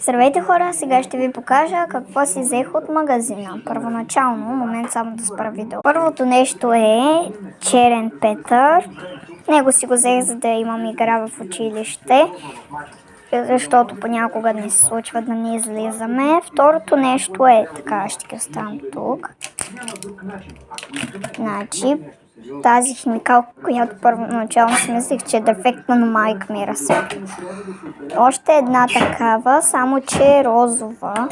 Здравейте хора, сега ще ви покажа какво си взех от магазина. Първоначално, момент само да спра видео. Първото нещо е черен петър. Него си го взех, за да имам игра в училище, защото понякога не се случва да не излизаме. Второто нещо е, така ще ги оставям тук. Значи, тази химикалка, която първоначално си мислех, че е дефектна, но майка ми разсъди. Още една такава, само че е розова.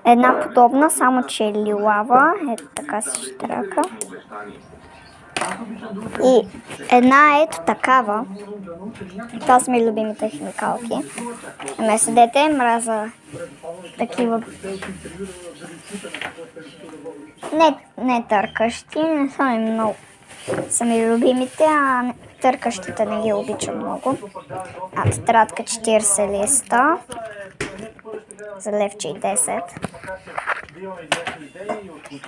Една подобна, само че е лилава. Ето така се штрака. И една ето такава. Това са ми любимите химикалки. Не седете, мраза такива. Не търкащи, не са ми много. Са ми любимите, а търкащите не ги обичам много. Тетрадка 40 листа за левче и 10.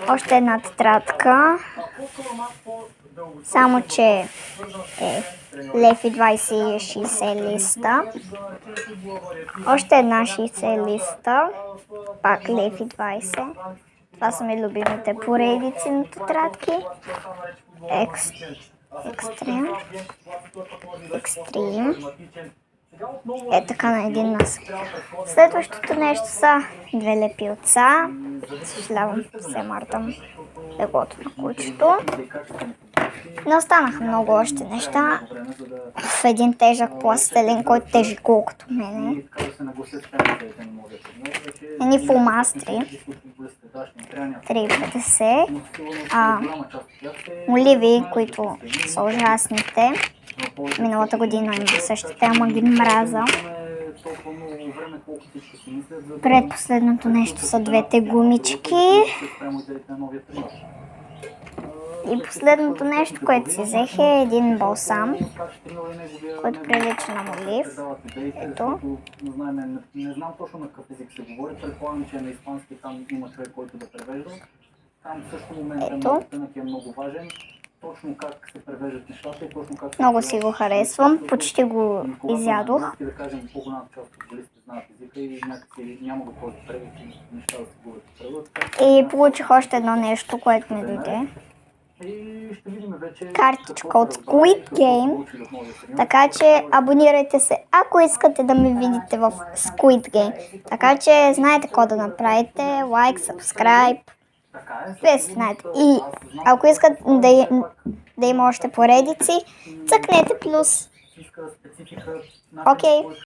Още една тетрадка, само че е лев и 20 и 60 листа. Още една 60 листа, пак лев и 20. Това са ми любимите поредици на тетрадки. Екстрим. Е така на един нас. Следващото нещо са две лепилца. Съжалявам, се мартам леглото на кучето. Не останаха много още неща. В един тежък пластелин, който тежи колкото мене. Едни фулмастри. 3,50. Оливи, които са ужасните. Миналата година има същите, ама ги мраза. Предпоследното нещо са двете гумички. И последното нещо, което си взех, е един балсам, който прилича на олив. Ето. Не знам точно на какъв език се говори, предполагам, че е на испански, там има човек, който да превежда. Там също моментът е много важен. Точно как се превеждат нещата и точно как... Много си го харесвам, почти го изядох. Да кажем, по-голяма част от футболистите знаят езика и някакси няма го този превод и неща да се говорят в превод. И получих още едно нещо, което ми дойде. Картичка от Squid Game, така че абонирайте се, ако искате да ме видите в Squid Game. Така че знаете какво да направите, лайк, subscribe, вие си знаете. И ако искате да има още поредици, цъкнете плюс. Окей.